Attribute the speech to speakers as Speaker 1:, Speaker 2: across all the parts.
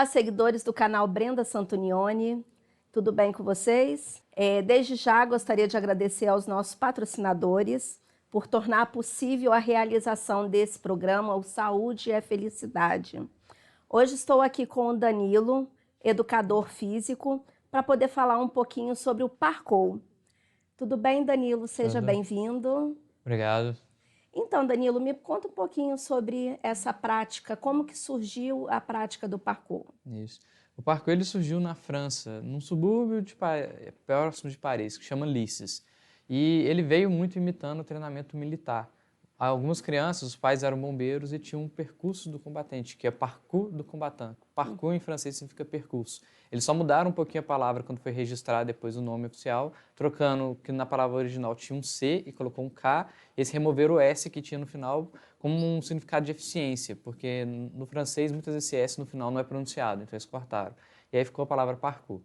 Speaker 1: Olá, seguidores do canal Brenda Santonioni, tudo bem com vocês? Desde já gostaria de agradecer aos nossos patrocinadores por tornar possível a realização desse programa, o Saúde é Felicidade. Hoje estou aqui com o Danilo, educador físico, para poder falar um pouquinho sobre o parkour. Tudo bem, Danilo? Seja bem-vindo.
Speaker 2: Obrigado.
Speaker 1: Então, Danilo, me conta um pouquinho sobre essa prática, como que surgiu a prática do parkour?
Speaker 2: Isso. O parkour ele surgiu na França, num subúrbio próximo de Paris, que chama Lices. E ele veio muito imitando o treinamento militar. Algumas crianças, os pais eram bombeiros e tinham um percurso do combatente, que é parcours do combattant. Parkour em francês significa percurso. Eles só mudaram um pouquinho a palavra quando foi registrado depois o nome oficial, trocando que na palavra original tinha um C e colocou um K, e eles removeram o S que tinha no final como um significado de eficiência, porque no francês muitas vezes esse S no final não é pronunciado, então eles cortaram. E aí ficou a palavra parkour.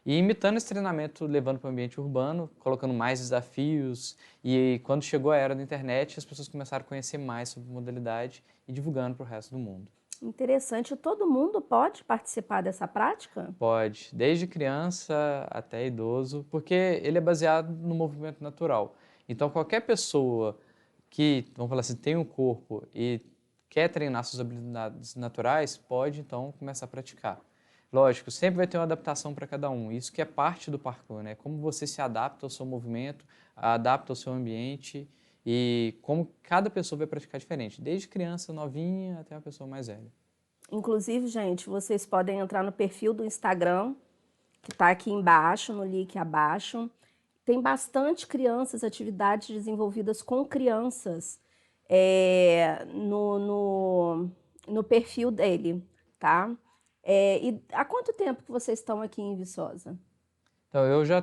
Speaker 2: E imitando esse treinamento, levando para o ambiente urbano, colocando mais desafios, e quando chegou a era da internet, as pessoas começaram a conhecer mais sobre a modalidade e divulgando para o resto do mundo.
Speaker 1: Interessante. Todo mundo pode participar dessa prática?
Speaker 2: Pode, desde criança até idoso, porque ele é baseado no movimento natural. Então, qualquer pessoa que, vamos falar assim, tem um corpo e quer treinar suas habilidades naturais, pode, então, começar a praticar. Lógico, sempre vai ter uma adaptação para cada um. Isso que é parte do parkour, né? Como você se adapta ao seu movimento, adapta ao seu ambiente e como cada pessoa vai praticar diferente, desde criança novinha até uma pessoa mais velha.
Speaker 1: Inclusive, gente, vocês podem entrar no perfil do Instagram, que está aqui embaixo, no link abaixo. Tem bastante crianças, atividades desenvolvidas com crianças no perfil dele, tá? E há quanto tempo que vocês estão aqui em Viçosa?
Speaker 2: Então, eu já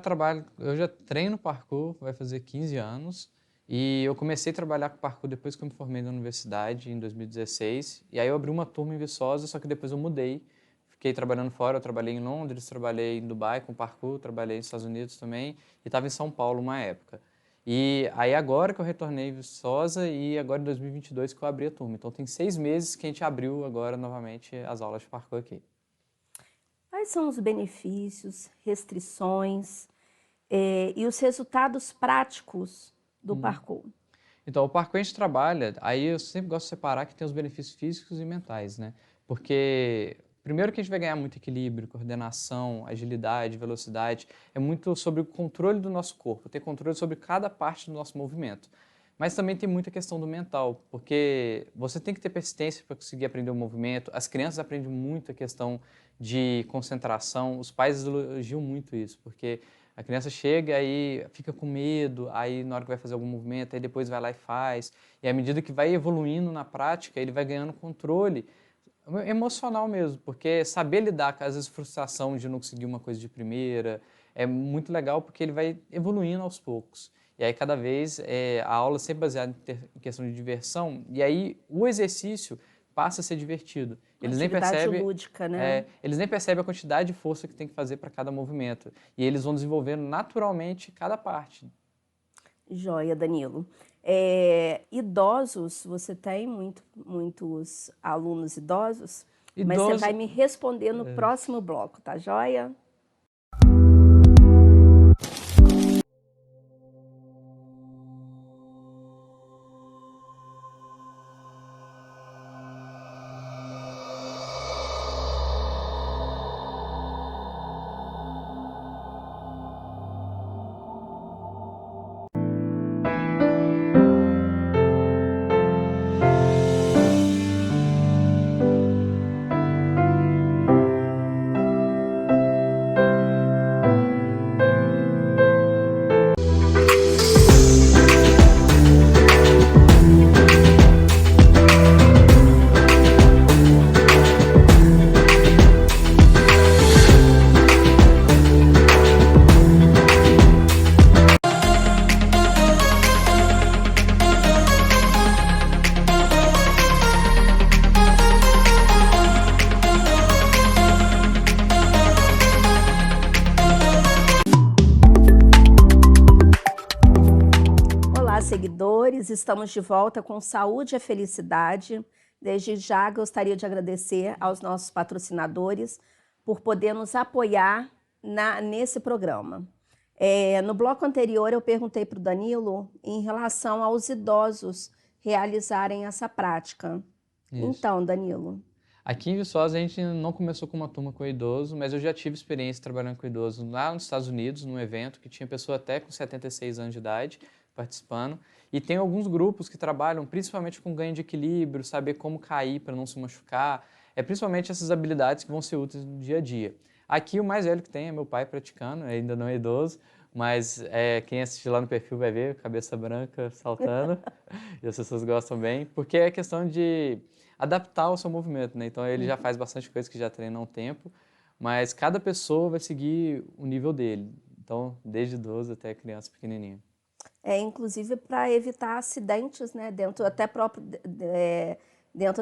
Speaker 2: treino parkour, vai fazer 15 anos, e eu comecei a trabalhar com parkour depois que eu me formei na universidade, em 2016, e aí eu abri uma turma em Viçosa, só que depois eu mudei, fiquei trabalhando fora, eu trabalhei em Londres, trabalhei em Dubai com parkour, trabalhei nos Estados Unidos também, e estava em São Paulo uma época. E aí agora que eu retornei em Viçosa, e agora em 2022 que eu abri a turma. Então tem 6 meses que a gente abriu agora novamente as aulas de parkour aqui.
Speaker 1: Quais são os benefícios, restrições e os resultados práticos do parkour?
Speaker 2: Então, o parkour a gente trabalha, aí eu sempre gosto de separar que tem os benefícios físicos e mentais, né? Porque, primeiro que a gente vai ganhar muito equilíbrio, coordenação, agilidade, velocidade, é muito sobre o controle do nosso corpo, ter controle sobre cada parte do nosso movimento. Mas também tem muita questão do mental, porque você tem que ter persistência para conseguir aprender o movimento, as crianças aprendem muito a questão de concentração, os pais elogiam muito isso, porque a criança chega e fica com medo, aí na hora que vai fazer algum movimento, aí depois vai lá e faz, e à medida que vai evoluindo na prática, ele vai ganhando controle emocional mesmo, porque saber lidar com, às vezes, frustração de não conseguir uma coisa de primeira, é muito legal porque ele vai evoluindo aos poucos. E aí, cada vez, a aula é sempre baseada em questão de diversão, e aí o exercício passa a ser divertido.
Speaker 1: Eles nem percebem, lúdica, né?
Speaker 2: Eles nem percebem a quantidade de força que tem que fazer para cada movimento. E eles vão desenvolvendo naturalmente cada parte.
Speaker 1: Joia, Danilo. Idosos, você tem muitos alunos idosos? Mas você vai me responder no próximo bloco, tá joia? seguidores, estamos de volta com Saúde é Felicidade. Desde já, gostaria de agradecer aos nossos patrocinadores por poder nos apoiar nesse programa. No bloco anterior, eu perguntei para o Danilo em relação aos idosos realizarem essa prática.
Speaker 2: Isso.
Speaker 1: Então, Danilo.
Speaker 2: Aqui em Viçosa a gente não começou com uma turma com idoso, mas eu já tive experiência trabalhando com idoso lá nos Estados Unidos, num evento que tinha pessoa até com 76 anos de idade participando. E tem alguns grupos que trabalham principalmente com ganho de equilíbrio, saber como cair para não se machucar. É principalmente essas habilidades que vão ser úteis no dia a dia. Aqui o mais velho que tem é meu pai praticando, ainda não é idoso, mas quem assistir lá no perfil vai ver, cabeça branca saltando, e as pessoas gostam bem, porque é questão de adaptar o seu movimento, né? Então ele já faz bastante coisa que já treina há um tempo, mas cada pessoa vai seguir o nível dele. Então, desde idoso até criança pequenininha.
Speaker 1: Inclusive para evitar acidentes, né? Dentro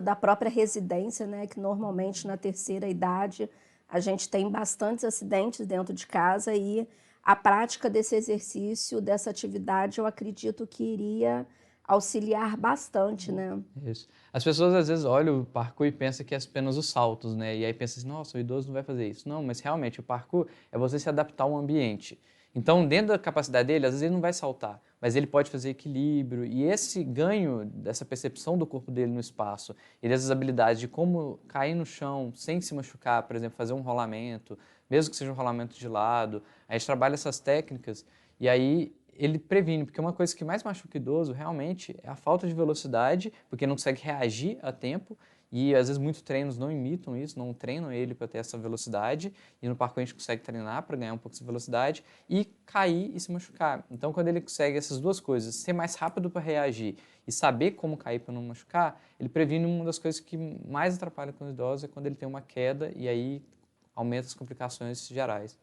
Speaker 1: da própria residência, né? Que normalmente na terceira idade a gente tem bastantes acidentes dentro de casa e a prática desse exercício, dessa atividade, eu acredito que iria auxiliar bastante, né?
Speaker 2: Isso. As pessoas às vezes olham o parkour e pensam que é apenas os saltos, né? E aí pensa assim, nossa, o idoso não vai fazer isso. Não, mas realmente o parkour é você se adaptar ao ambiente. Então, dentro da capacidade dele, às vezes ele não vai saltar, mas ele pode fazer equilíbrio. E esse ganho dessa percepção do corpo dele no espaço e dessas habilidades de como cair no chão sem se machucar, por exemplo, fazer um rolamento, mesmo que seja um rolamento de lado, a gente trabalha essas técnicas e aí ele previne, porque uma coisa que mais machuca o idoso realmente é a falta de velocidade, porque não consegue reagir a tempo, e às vezes muitos treinos não imitam isso, não treinam ele para ter essa velocidade, e no parkour a gente consegue treinar para ganhar um pouco de velocidade, e cair e se machucar. Então quando ele consegue essas duas coisas, ser mais rápido para reagir e saber como cair para não machucar, ele previne uma das coisas que mais atrapalha com o idoso, é quando ele tem uma queda, e aí aumenta as complicações gerais.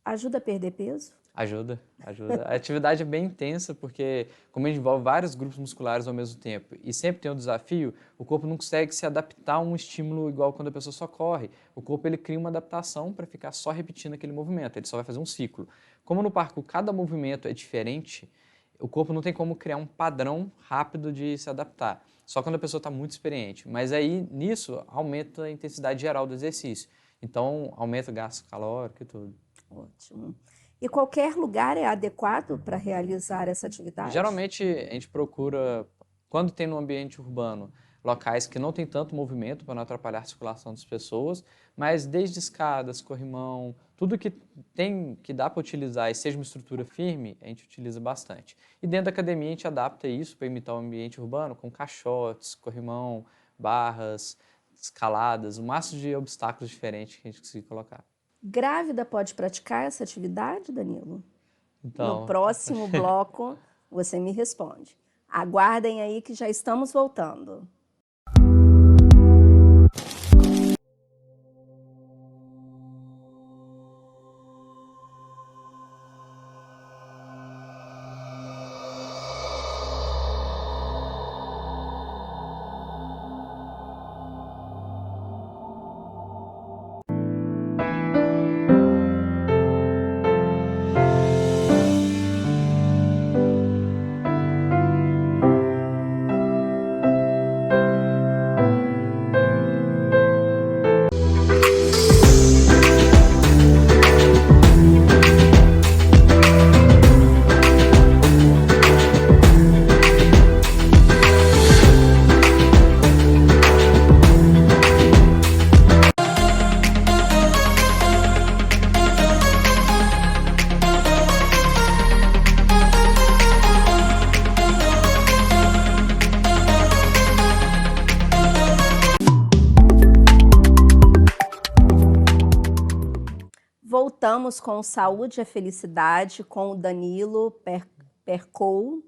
Speaker 1: Ajuda a perder peso?
Speaker 2: Ajuda, ajuda. A atividade é bem intensa porque, como a gente envolve vários grupos musculares ao mesmo tempo e sempre tem um desafio, o corpo não consegue se adaptar a um estímulo igual quando a pessoa só corre. O corpo ele cria uma adaptação para ficar só repetindo aquele movimento, ele só vai fazer um ciclo. Como no parkour cada movimento é diferente, o corpo não tem como criar um padrão rápido de se adaptar. Só quando a pessoa está muito experiente. Mas aí, nisso, aumenta a intensidade geral do exercício. Então, aumenta o gasto calórico e tudo.
Speaker 1: Ótimo. E qualquer lugar é adequado para realizar essa atividade?
Speaker 2: Geralmente a gente procura, quando tem no ambiente urbano, locais que não tem tanto movimento para não atrapalhar a circulação das pessoas, mas desde escadas, corrimão, tudo que tem que dá para utilizar e seja uma estrutura firme, a gente utiliza bastante. E dentro da academia a gente adapta isso para imitar o ambiente urbano com caixotes, corrimão, barras, escaladas, o máximo de obstáculos diferentes que a gente conseguir colocar.
Speaker 1: Grávida pode praticar essa atividade, Danilo?
Speaker 2: Então,
Speaker 1: No próximo bloco, você me responde. Aguardem aí que já estamos voltando. Voltamos com Saúde e Felicidade com o Danilo Parkour.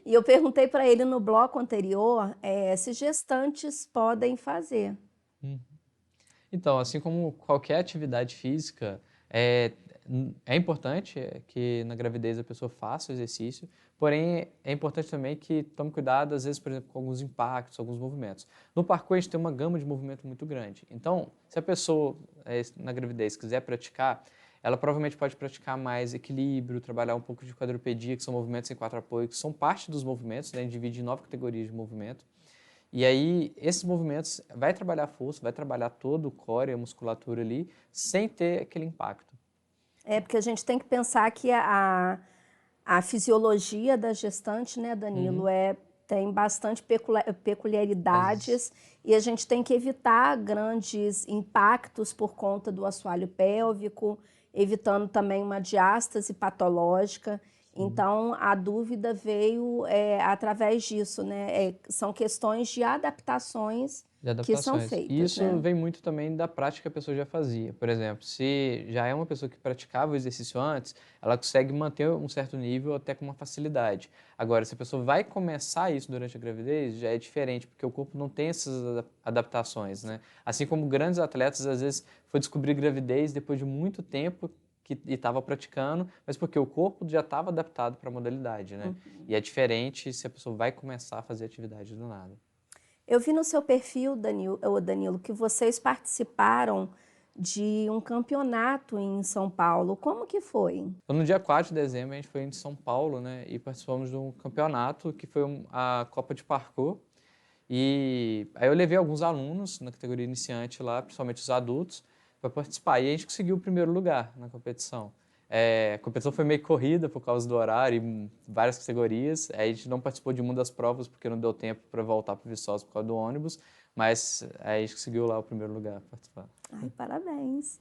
Speaker 1: E eu perguntei para ele no bloco anterior se gestantes podem fazer.
Speaker 2: Então, assim como qualquer atividade física, é importante que na gravidez a pessoa faça o exercício, porém é importante também que tome cuidado, às vezes, por exemplo, com alguns impactos, alguns movimentos. No parkour a gente tem uma gama de movimento muito grande, então se a pessoa na gravidez quiser praticar, ela provavelmente pode praticar mais equilíbrio, trabalhar um pouco de quadrupedia, que são movimentos em 4 apoios, que são parte dos movimentos, né? A gente divide em 9 categorias de movimento. E aí, esses movimentos, vai trabalhar a força, vai trabalhar todo o core, a musculatura ali, sem ter aquele impacto.
Speaker 1: É, porque a gente tem que pensar que a fisiologia da gestante, né, Danilo, tem bastante peculiaridades e a gente tem que evitar grandes impactos por conta do assoalho pélvico, evitando também uma diástase patológica. Então, a dúvida veio através disso, né? São questões de adaptações que são feitas.
Speaker 2: E isso
Speaker 1: né?
Speaker 2: vem muito também da prática que a pessoa já fazia. Por exemplo, se já é uma pessoa que praticava o exercício antes, ela consegue manter um certo nível até com uma facilidade. Agora, se a pessoa vai começar isso durante a gravidez, já é diferente, porque o corpo não tem essas adaptações, né? Assim como grandes atletas, às vezes, foi descobrir gravidez depois de muito tempo e estava praticando, mas porque o corpo já estava adaptado para a modalidade, né? E é diferente se a pessoa vai começar a fazer atividade do nada.
Speaker 1: Eu vi no seu perfil, Danilo, que vocês participaram de um campeonato em São Paulo. Como que foi?
Speaker 2: Então, no dia 4 de dezembro, a gente foi em São Paulo, né? E participamos de um campeonato que foi a Copa de Parkour. E aí eu levei alguns alunos na categoria iniciante lá, principalmente os adultos, para participar. E a gente conseguiu o primeiro lugar na competição. A competição foi meio corrida por causa do horário e várias categorias. A gente não participou de uma das provas porque não deu tempo para voltar para o Viçosa por causa do ônibus, mas a gente conseguiu lá o primeiro lugar participar.
Speaker 1: Ai, parabéns.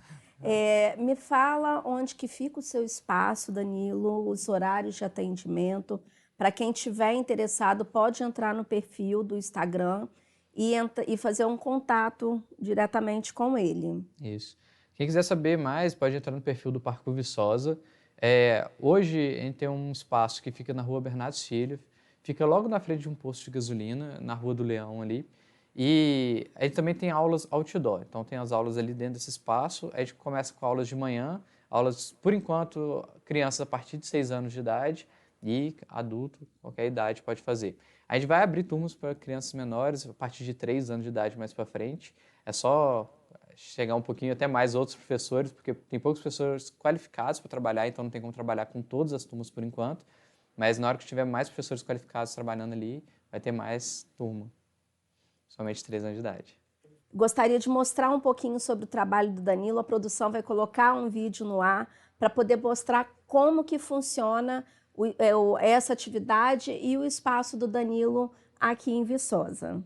Speaker 1: Me fala onde que fica o seu espaço, Danilo, os horários de atendimento. Para quem estiver interessado, pode entrar no perfil do Instagram e fazer um contato diretamente com ele.
Speaker 2: Isso. Quem quiser saber mais, pode entrar no perfil do Parkour Viçosa. Hoje, a gente tem um espaço que fica na rua Bernardo Filho, fica logo na frente de um posto de gasolina, na Rua do Leão ali. E a gente também tem aulas outdoor, então tem as aulas ali dentro desse espaço. A gente começa com aulas de manhã, aulas, por enquanto, crianças a partir de 6 anos de idade e adulto, qualquer idade pode fazer. A gente vai abrir turmas para crianças menores a partir de 3 anos de idade mais para frente. É só chegar um pouquinho até mais outros professores, porque tem poucos professores qualificados para trabalhar, então não tem como trabalhar com todas as turmas por enquanto. Mas na hora que tiver mais professores qualificados trabalhando ali, vai ter mais turma. Somente 3 anos de idade.
Speaker 1: Gostaria de mostrar um pouquinho sobre o trabalho do Danilo. A produção vai colocar um vídeo no ar para poder mostrar como que funciona essa atividade e o espaço do Danilo aqui em Viçosa.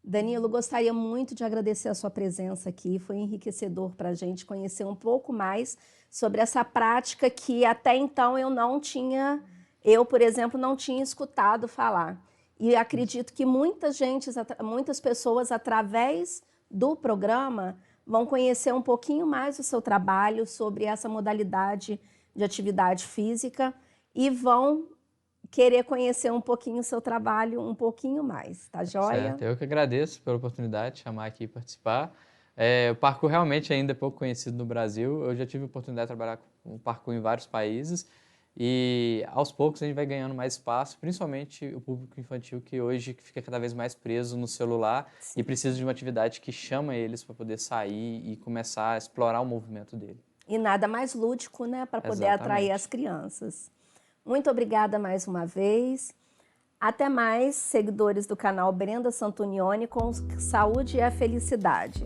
Speaker 1: Danilo, gostaria muito de agradecer a sua presença aqui. Foi enriquecedor para a gente conhecer um pouco mais sobre essa prática que até então eu, por exemplo, não tinha escutado falar. E acredito que muitas pessoas, através do programa, vão conhecer um pouquinho mais o seu trabalho sobre essa modalidade de atividade física e vão querer conhecer um pouquinho o seu trabalho, um pouquinho mais, tá joia?
Speaker 2: Certo, eu que agradeço pela oportunidade de chamar aqui e participar. O parkour realmente ainda é pouco conhecido no Brasil. Eu já tive a oportunidade de trabalhar com parkour em vários países. E aos poucos a gente vai ganhando mais espaço, principalmente o público infantil que hoje fica cada vez mais preso no celular. Sim. E precisa de uma atividade que chama eles para poder sair e começar a explorar o movimento dele.
Speaker 1: E nada mais lúdico, né, para poder atrair as crianças. Muito obrigada mais uma vez. Até mais, seguidores do canal Brenda Santonioni, com saúde e a felicidade.